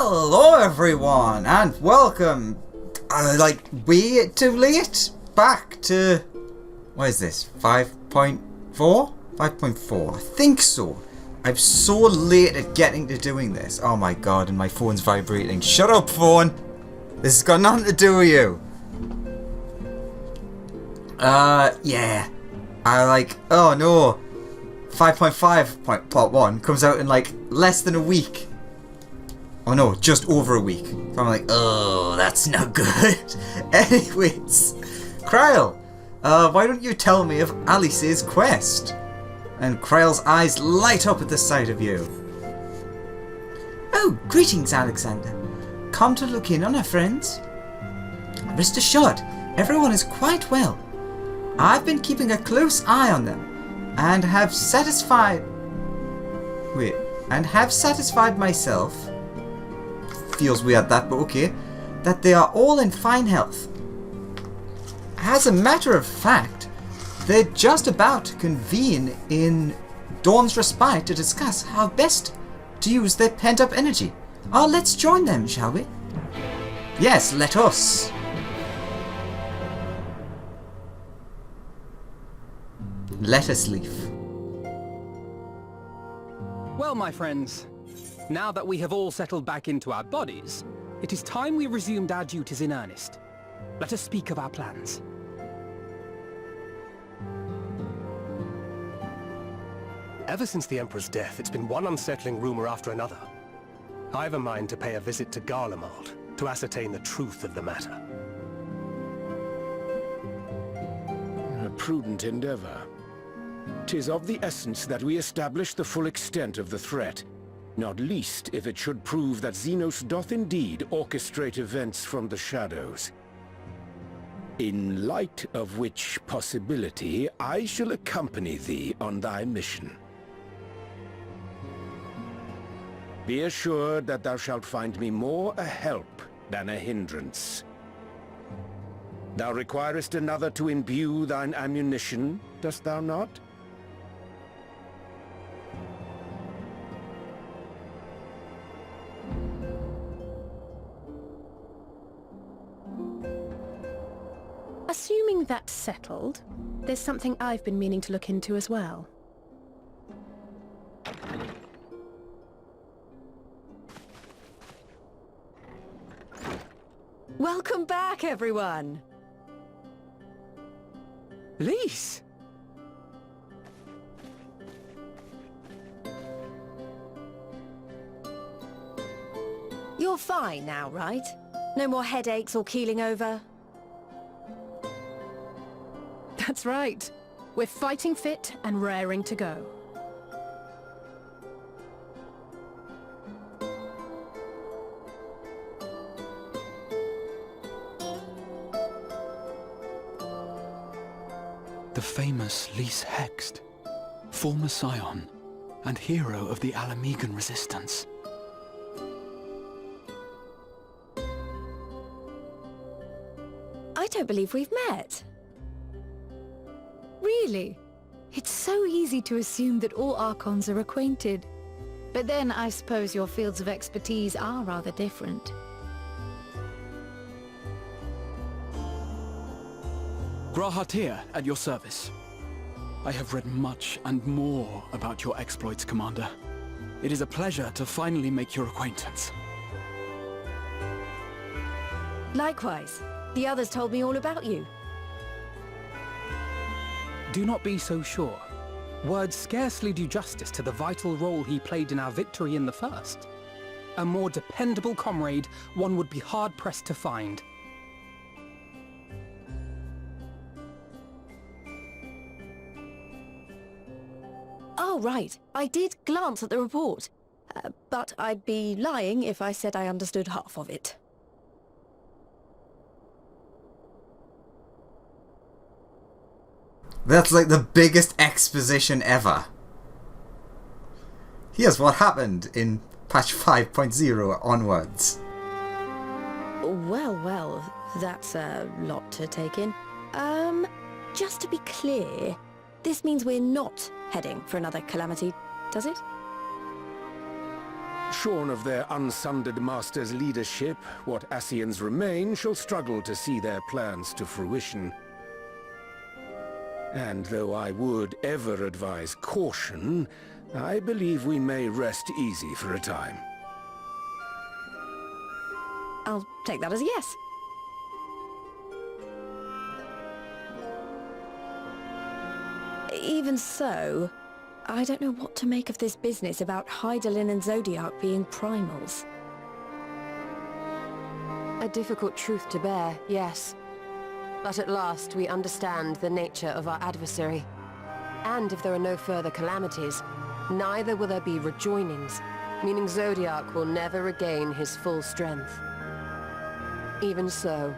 Hello everyone and welcome, way too late, back to, what is this, 5.4? 5.4, I think so. I'm so late at getting to doing this. Oh my god, and my phone's vibrating. Shut up, phone! This has got nothing to do with you. Yeah. Oh no. 5.5.1 comes out in less than a week. Oh no, just over a week. So I'm like, oh, that's not good. Anyways, Kryle, why don't you tell me of Alice's quest? And Kryle's eyes light up at the sight of you. Oh, greetings, Alexander. Come to look in on our friends? Rest assured, everyone is quite well. I've been keeping a close eye on them, and have satisfied myself. Feels weird that, but okay. That they are all in fine health. As a matter of fact, they're just about to convene in Dawn's Respite to discuss how best to use their pent-up energy. Let's join them, shall we? Yes, let us. Let us leave. Well, my friends, now that we have all settled back into our bodies, it is time we resumed our duties in earnest. Let us speak of our plans. Ever since the Emperor's death, it's been one unsettling rumor after another. I have a mind to pay a visit to Garlemald to ascertain the truth of the matter. A prudent endeavor. 'Tis of the essence that we establish the full extent of the threat, not least if it should prove that Xenos doth indeed orchestrate events from the shadows. In light of which possibility, I shall accompany thee on thy mission. Be assured that thou shalt find me more a help than a hindrance. Thou requirest another to imbue thine ammunition, dost thou not? Assuming that's settled, there's something I've been meaning to look into as well. Welcome back, everyone! Lise! You're fine now, right? No more headaches or keeling over? That's right. We're fighting fit and raring to go. The famous Lise Hext, former scion and hero of the Alamegan resistance. I don't believe we've met. Really? It's so easy to assume that all Archons are acquainted. But then I suppose your fields of expertise are rather different. Grahatir at your service. I have read much and more about your exploits, Commander. It is a pleasure to finally make your acquaintance. Likewise. The others told me all about you. Do not be so sure. Words scarcely do justice to the vital role he played in our victory in the first. A more dependable comrade one would be hard-pressed to find. Oh, right. I did glance at the report. But I'd be lying if I said I understood half of it. That's like the biggest exposition ever. Here's what happened in patch 5.0 onwards. Well, that's a lot to take in. Just to be clear, this means we're not heading for another calamity, does it? Shorn of their unsundered master's leadership, what Ascians remain shall struggle to see their plans to fruition. And though I would ever advise caution, I believe we may rest easy for a time. I'll take that as a yes. Even so, I don't know what to make of this business about Hydaelyn and Zodiac being primals. A difficult truth to bear, yes. But at last we understand the nature of our adversary. And if there are no further calamities, neither will there be rejoinings, meaning Zodiac will never regain his full strength. Even so,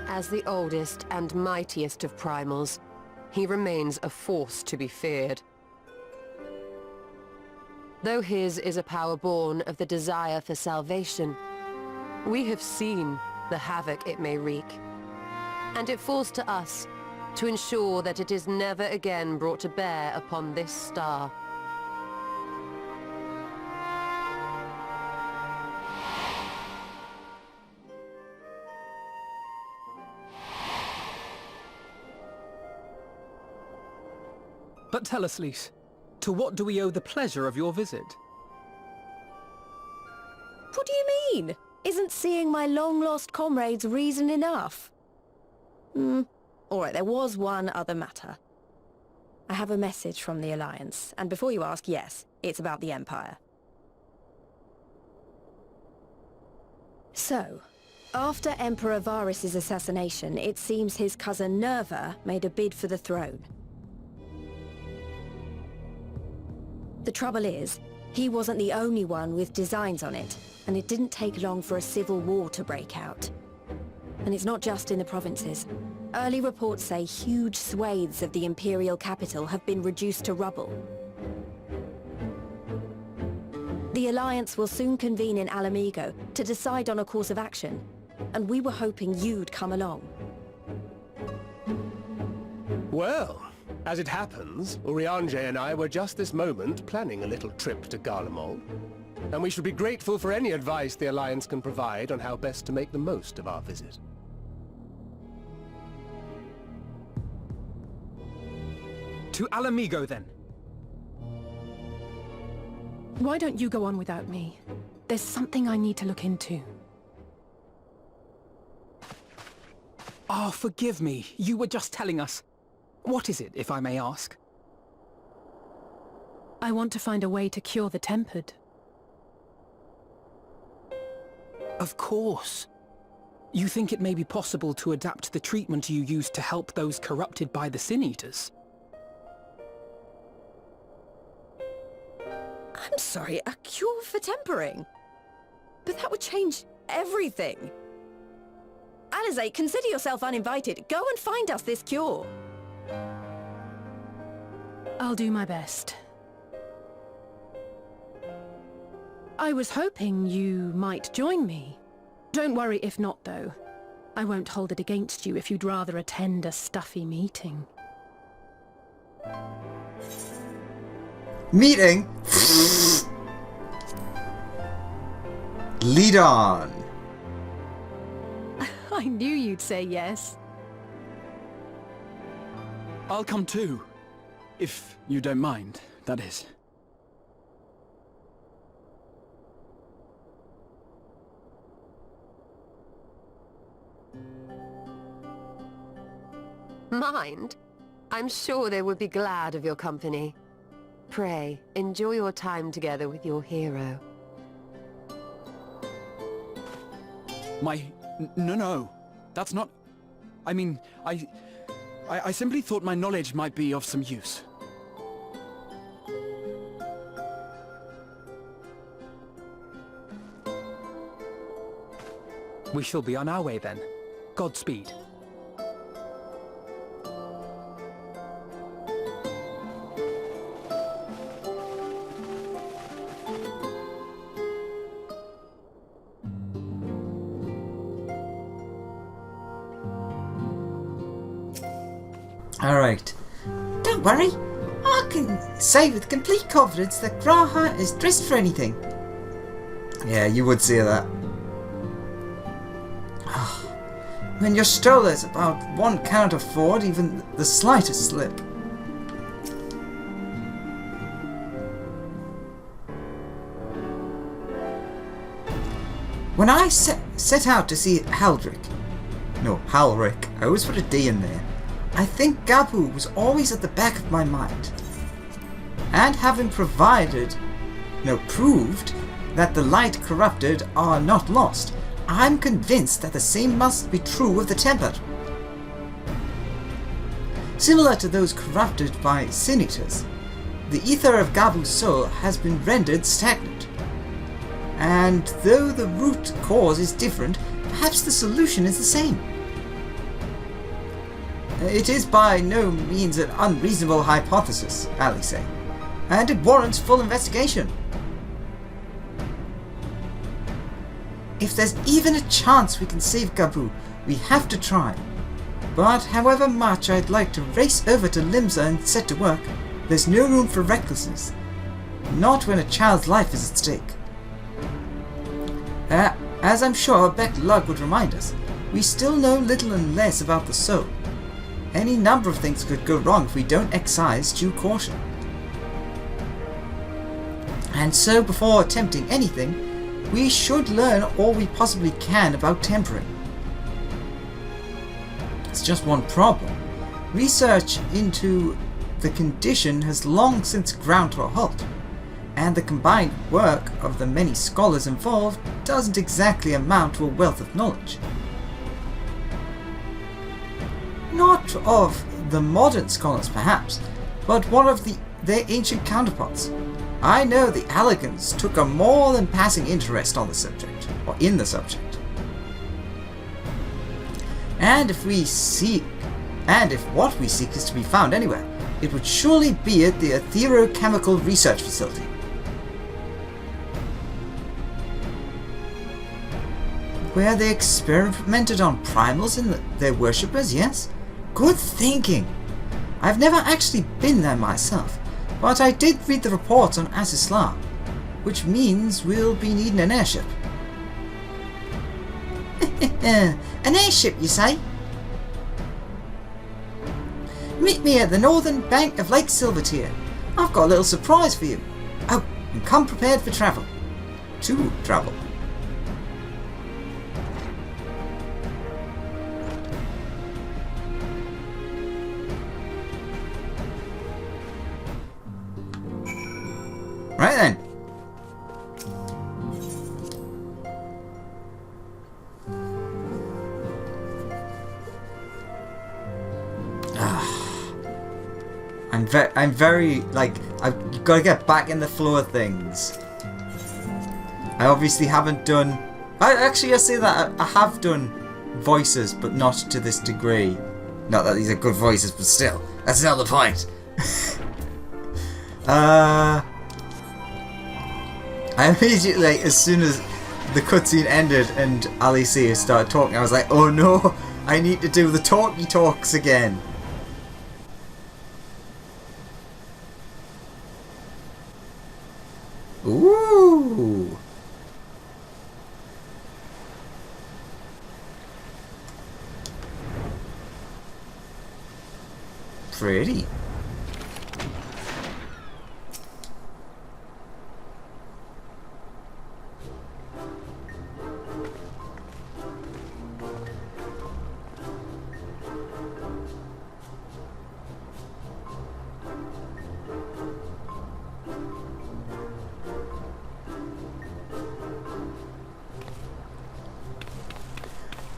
as the oldest and mightiest of primals, he remains a force to be feared. Though his is a power born of the desire for salvation, we have seen the havoc it may wreak. And it falls to us to ensure that it is never again brought to bear upon this star. But tell us, Lys, to what do we owe the pleasure of your visit? What do you mean? Isn't seeing my long-lost comrades reason enough? Alright, there was one other matter. I have a message from the Alliance, and before you ask, yes, it's about the Empire. So, after Emperor Varys' assassination, it seems his cousin Nerva made a bid for the throne. The trouble is, he wasn't the only one with designs on it, and it didn't take long for a civil war to break out. And it's not just in the provinces. Early reports say huge swathes of the Imperial capital have been reduced to rubble. The Alliance will soon convene in Alamigo to decide on a course of action, and we were hoping you'd come along. Well, as it happens, Urianger and I were just this moment planning a little trip to Garlemald, and we should be grateful for any advice the Alliance can provide on how best to make the most of our visit. To Alamigo, then. Why don't you go on without me? There's something I need to look into. Oh, forgive me. You were just telling us. What is it, if I may ask? I want to find a way to cure the Tempered. Of course. You think it may be possible to adapt the treatment you used to help those corrupted by the Sin Eaters? I'm sorry, a cure for tempering? But that would change everything. Alizé, consider yourself uninvited. Go and find us this cure. I'll do my best. I was hoping you might join me. Don't worry if not, though. I won't hold it against you if you'd rather attend a stuffy meeting. Meeting? Lead on. I knew you'd say yes. I'll come too. If you don't mind, that is. Mind? I'm sure they would be glad of your company. Pray, enjoy your time together with your hero. No. That's not... I mean, I simply thought my knowledge might be of some use. We shall be on our way then. Godspeed. Alright. Don't worry. I can say with complete confidence that Graha is dressed for anything. Yeah, you would say that. When your stroller is about 1 cannot afford even the slightest slip. When I set out to see Halric, I always put a D in there, I think Gabu was always at the back of my mind. And having proved that the light corrupted are not lost, I'm convinced that the same must be true of the tempered. Similar to those corrupted by Sin Eaters, the ether of Gabu's soul has been rendered stagnant. And though the root cause is different, perhaps the solution is the same. It is by no means an unreasonable hypothesis, Ali say, and it warrants full investigation. If there's even a chance we can save Gabu, we have to try. But however much I'd like to race over to Limsa and set to work, there's no room for recklessness. Not when a child's life is at stake. As I'm sure Beck Lug would remind us, we still know little and less about the soul. Any number of things could go wrong if we don't exercise due caution. And so before attempting anything, we should learn all we possibly can about tempering. It's just one problem. Research into the condition has long since ground to a halt, and the combined work of the many scholars involved doesn't exactly amount to a wealth of knowledge. Not of the modern scholars perhaps, but one of their ancient counterparts. I know the Allegans took a more than passing interest on the subject, or in the subject. And if what we seek is to be found anywhere, it would surely be at the Etherochemical Research Facility. Where they experimented on primals and their worshippers, yes? Good thinking! I've never actually been there myself, but I did read the reports on Asisla, which means we'll be needing an airship. An airship, you say? Meet me at the northern bank of Lake Silvertier. I've got a little surprise for you. Oh, and come prepared for travel. To travel. Right then. I'm very, like, I've got to get back in the flow of things. I obviously haven't done... I say that I have done voices, but not to this degree. Not that these are good voices, but still. That's not the point. I immediately, as soon as the cutscene ended and Alicia started talking, I was like, oh no, I need to do the talky talks again. Ooh. Pretty.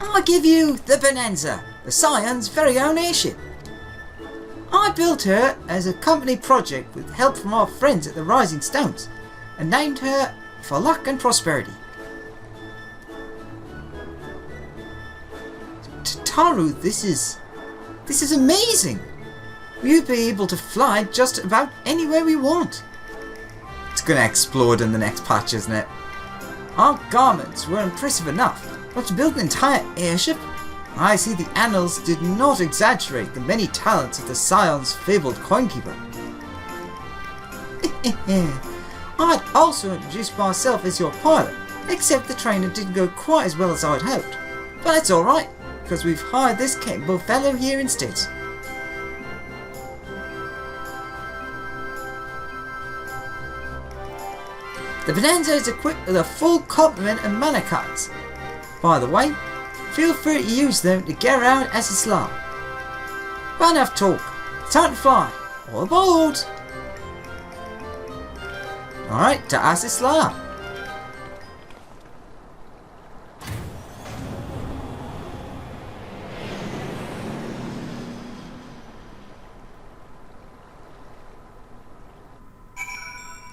I give you the Bonanza, the Scion's very own airship. I built her as a company project with help from our friends at the Rising Stones, and named her for luck and prosperity. Taru, this is amazing. We'll be able to fly just about anywhere we want. It's gonna explode in the next patch, isn't it? Our garments were impressive enough, but to build an entire airship? I see the annals did not exaggerate the many talents of the Scion's fabled coinkeeper. I'd also introduce myself as your pilot, except the training didn't go quite as well as I'd hoped. But it's alright, because we've hired this capable fellow here instead. The Bonanza is equipped with a full complement of mana cards. By the way, feel free to use them to get around SSLR. But enough talk, it's time to fly. All aboard! Alright, to SSLR.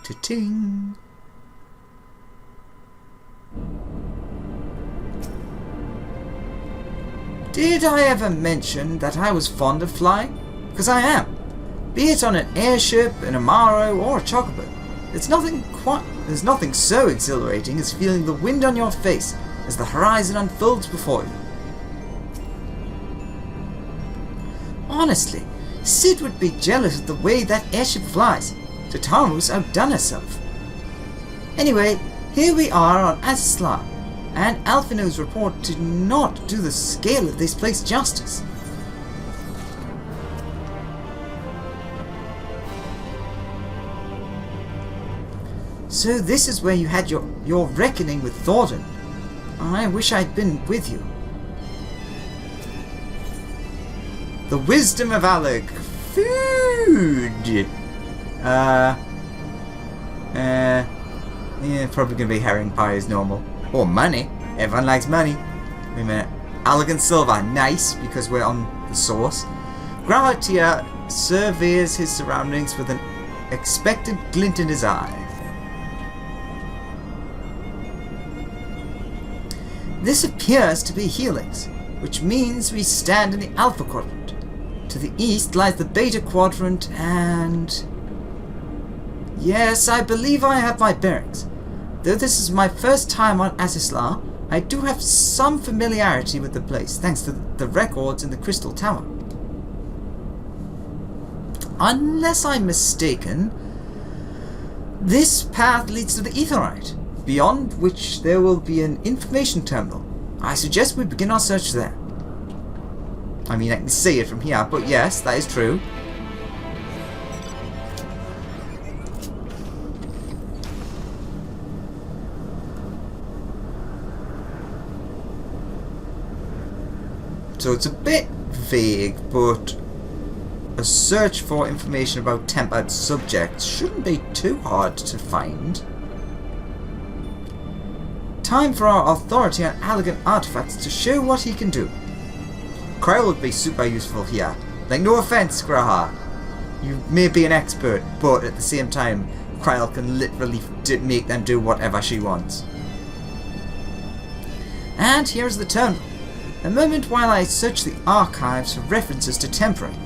Ta-ting. Did I ever mention that I was fond of flying? Because I am. Be it on an airship, an Amaro, or a chocobo. There's nothing so exhilarating as feeling the wind on your face as the horizon unfolds before you. Honestly, Sid would be jealous of the way that airship flies. Tataru's outdone herself. Anyway, here we are on Azisla, and Alphino's report did not do the scale of this place justice. So this is where you had your reckoning with Thornton. I wish I'd been with you. The wisdom of Alec. Food! Yeah, probably gonna be herring pie as normal. Or money. Everyone likes money. Wait a minute. Alec and Silva. Nice, because we're on the source. Gravatia surveys his surroundings with an expectant glint in his eye. This appears to be Helix, which means we stand in the Alpha Quadrant. To the east lies the Beta Quadrant and... Yes, I believe I have my bearings. Though this is my first time on Azisla, I do have some familiarity with the place, thanks to the records in the Crystal Tower. Unless I'm mistaken, this path leads to the Aetheryte, beyond which there will be an information terminal. I suggest we begin our search there. I mean, I can see it from here, but yes, that is true. So it's a bit vague, but a search for information about tempered subjects shouldn't be too hard to find. Time for our authority on elegant artifacts to show what he can do. Kryle would be super useful here. Like, no offense, Graha. You may be an expert, but at the same time, Kryle can literally make them do whatever she wants. And here's the terminal. A moment while I search the archives for references to temporary.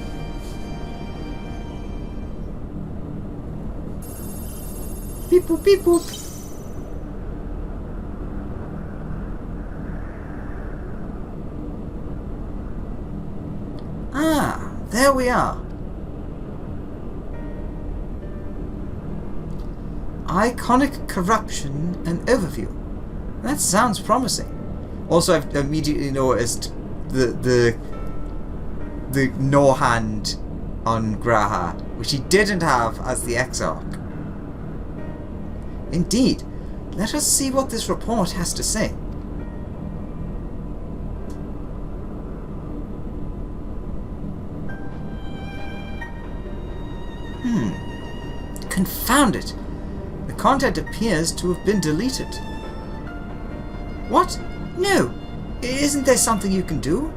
Beep boop beep boop. Ah, there we are. Iconic corruption and overview. That sounds promising. Also, I've immediately noticed the no hand on Graha, which he didn't have as the Exarch. Indeed, let us see what this report has to say. Confound it! The content appears to have been deleted. What? No! Isn't there something you can do?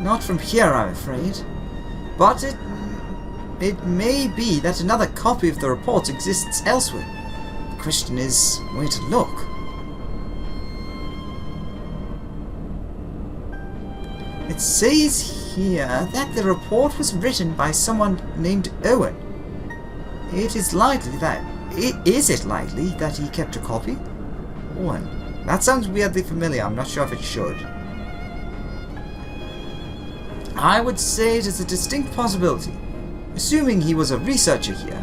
Not from here, I'm afraid. But it may be that another copy of the report exists elsewhere. The question is, where to look? It says here that the report was written by someone named Owen. Is it likely that he kept a copy? Owen. That sounds weirdly familiar. I'm not sure if it should. I would say it is a distinct possibility. Assuming he was a researcher here,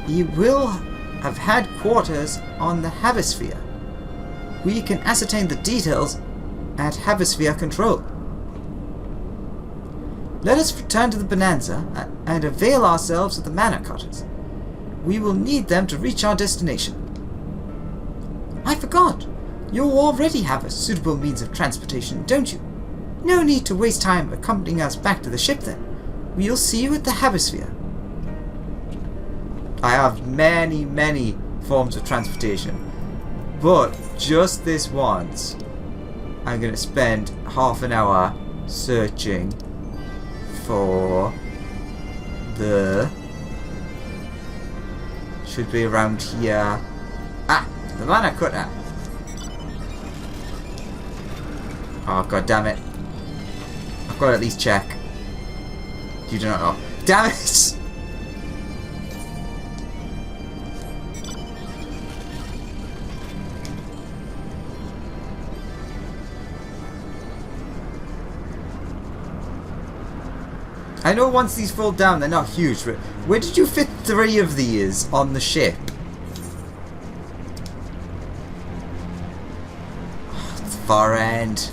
he will have had quarters on the Heavensward. We can ascertain the details at Heavensward Control. Let us return to the Bonanza and avail ourselves of the mana cutters. We will need them to reach our destination. I forgot. You already have a suitable means of transportation, don't you? No need to waste time accompanying us back to the ship then. We'll see you at the Heavensward. I have many forms of transportation, but just this once, I'm going to spend half an hour searching for the... should be around here. Ah! The mana cutter! Oh, god damn it. I've got to at least check. You do not know. Damn it! I know once these fall down, they're not huge, but where did you fit 3 of these on the ship? Oh, it's the far end.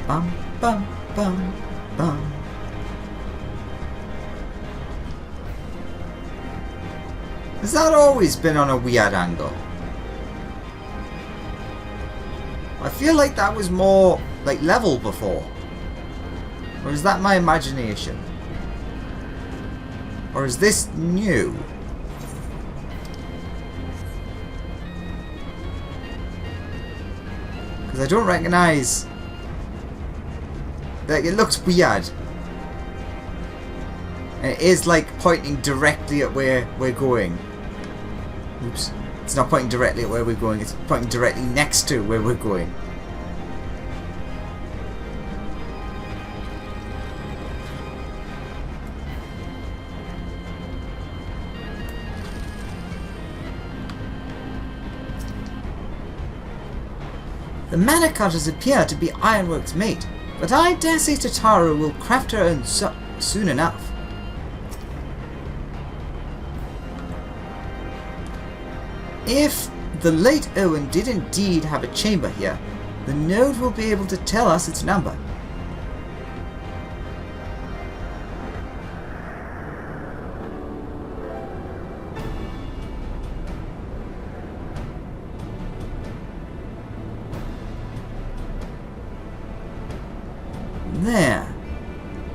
Bum, bum, bum, bum. Has that always been on a weird angle? I feel like that was more like level before. Or is that my imagination? Or is this new? Because I don't recognize... like, it looks weird. And it is like pointing directly at where we're going. Oops. It's not pointing directly at where we're going, it's pointing directly next to where we're going. The mana cutters appear to be ironworks made, but I dare say Tataru will craft her own soon enough. If the late Owen did indeed have a chamber here, the node will be able to tell us its number. There.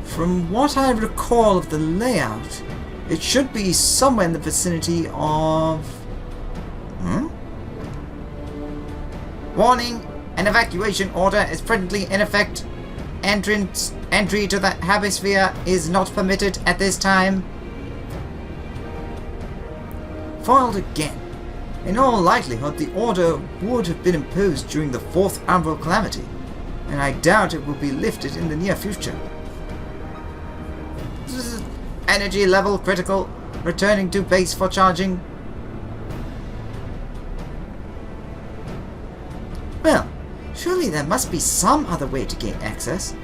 From what I recall of the layout, it should be somewhere in the vicinity of... Warning! An evacuation order is presently in effect. Entry to the Heavensward is not permitted at this time. Foiled again. In all likelihood, the order would have been imposed during the 4th Anvil Calamity, and I doubt it will be lifted in the near future. Energy level critical. Returning to base for charging. Well, surely there must be some other way to gain access.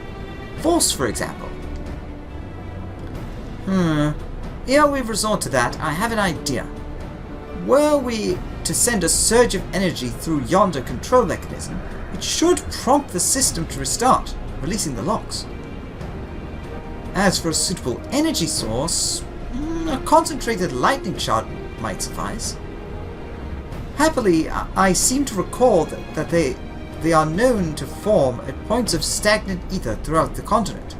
Force, for example. Ere we resort to that, I have an idea. Were we to send a surge of energy through yonder control mechanism, it should prompt the system to restart, releasing the locks. As for a suitable energy source, a concentrated lightning shot might suffice. Happily, I seem to recall that they are known to form at points of stagnant ether throughout the continent.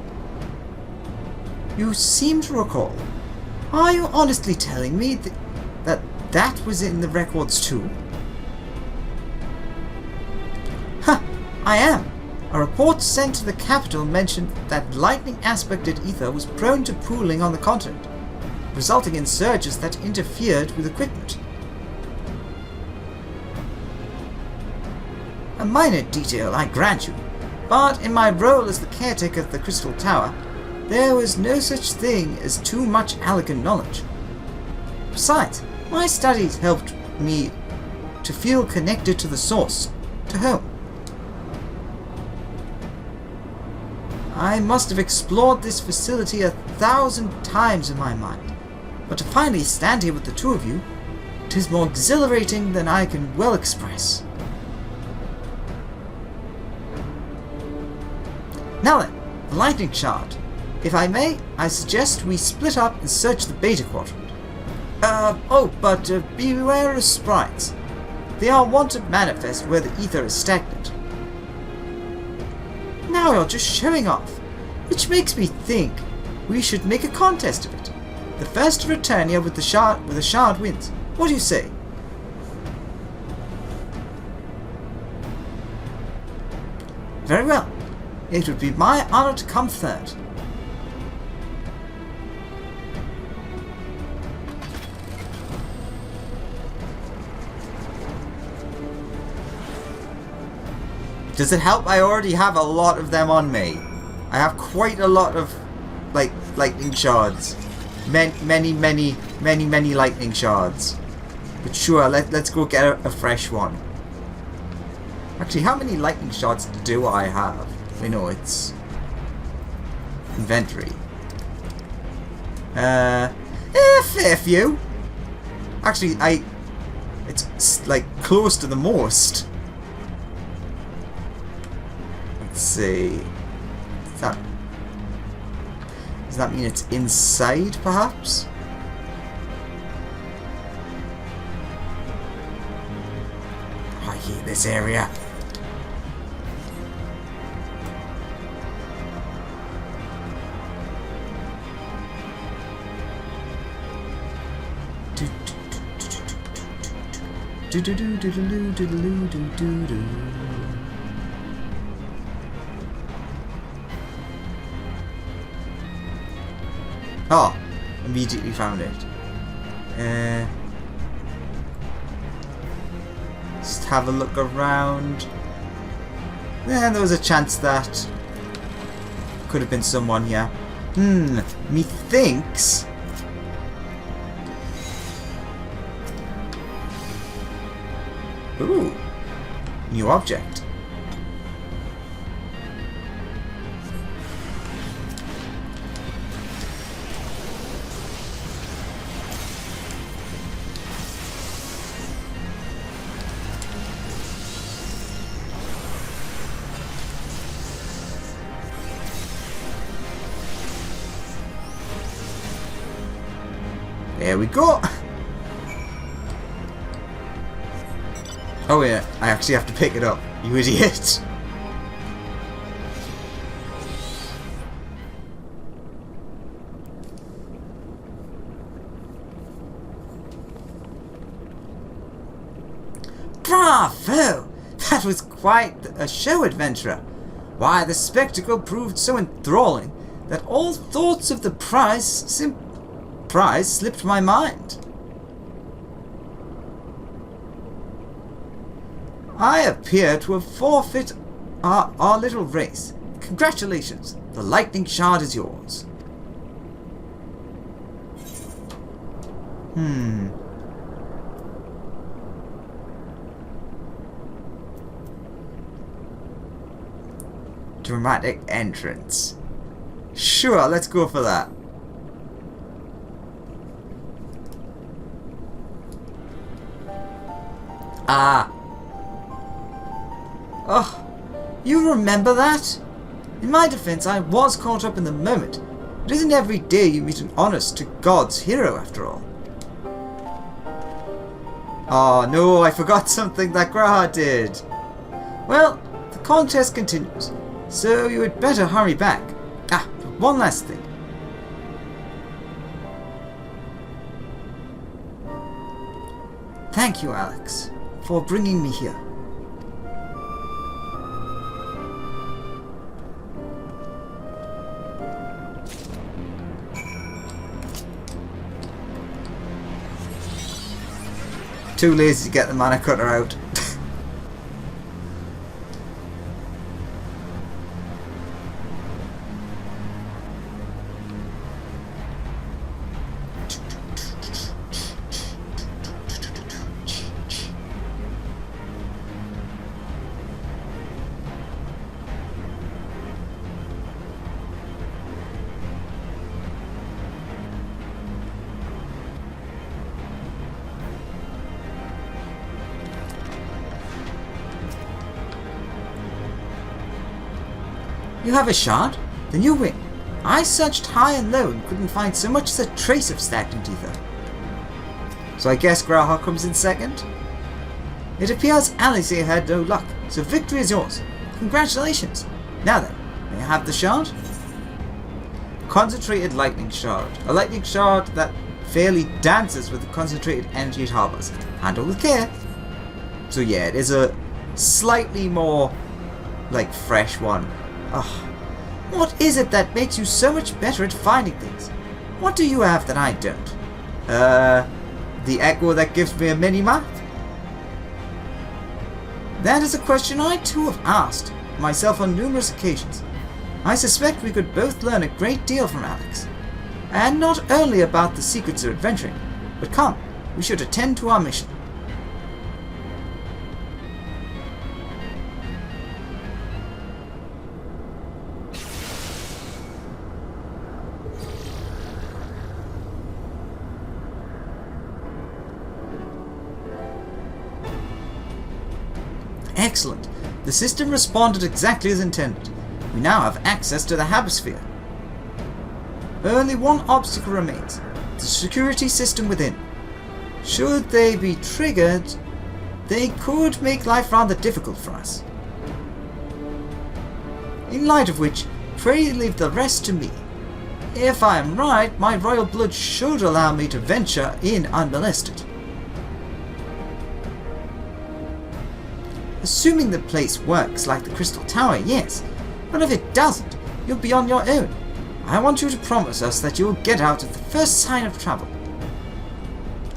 You seem to recall. Are you honestly telling me that was in the records too? Huh, I am. A report sent to the capital mentioned that lightning-aspected ether was prone to pooling on the continent, resulting in surges that interfered with equipment. A minor detail, I grant you, but in my role as the caretaker of the Crystal Tower, there was no such thing as too much elegant knowledge. Besides, my studies helped me to feel connected to the source, to home. I must have explored this facility 1,000 times in my mind, but to finally stand here with the two of you, it is more exhilarating than I can well express. Now then, the lightning shard. If I may, I suggest we split up and search the beta quadrant. But beware of sprites. They are wont to manifest where the ether is stagnant. Now you're just showing off, which makes me think we should make a contest of it. The first to return here with the shard wins. What do you say? Very well. It would be my honor to come third. Does it help? I already have a lot of them on me. I have quite a lot of, like, lightning shards. Many lightning shards. But sure, let's go get a fresh one. Actually, how many lightning shards do I have? I know it's inventory. A fair few. Actually, it's like close to the most. Let's see. Does that mean it's inside, perhaps? Oh, I hate this area. Oh, immediately found it. Just have a look around. Yeah, there was a chance that could have been someone here. Methinks. Ooh, new object. There we go. Oh yeah, I actually have to pick it up. You idiot. Bravo! That was quite a show, adventurer. Why, the spectacle proved so enthralling that all thoughts of the prize slipped my mind. I appear to have forfeit our little race. Congratulations, the lightning shard is yours. Dramatic entrance. Sure, let's go for that. Oh, you remember that? In my defense, I was caught up in the moment. It isn't every day you meet an honest-to-God's hero, after all. Oh no, I forgot something that Graha did. Well, the contest continues, so you had better hurry back. But one last thing. Thank you, Alex, for bringing me here. Too lazy to get the mana cutter out. You have a shard? Then you win. I searched high and low and couldn't find so much as a trace of stagnant ether. So I guess Graha comes in second? It appears Alice had no luck, so victory is yours. Congratulations! Now then, may I have the shard? Concentrated lightning shard. A lightning shard that fairly dances with the concentrated energy it harbors. Handle with care. So yeah, it is a slightly more, like, fresh one. Ugh. What is it that makes you so much better at finding things? What do you have that I don't? The echo that gives me a mini-map? That is a question I too have asked myself on numerous occasions. I suspect we could both learn a great deal from Alex. And not only about the secrets of adventuring, but come, we should attend to our mission. Excellent. The system responded exactly as intended. We now have access to the Heavensward. Only one obstacle remains, the security system within. Should they be triggered, they could make life rather difficult for us. In light of which, pray leave the rest to me. If I am right, my royal blood should allow me to venture in unmolested. Assuming the place works like the Crystal Tower, yes. But if it doesn't, you'll be on your own. I want you to promise us that you will get out at the first sign of trouble.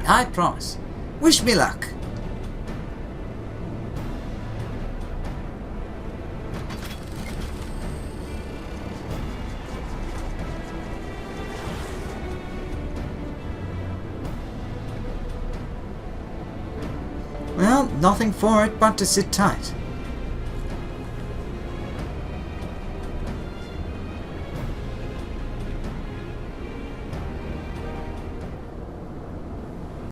I promise. Wish me luck. Well, nothing for it but to sit tight.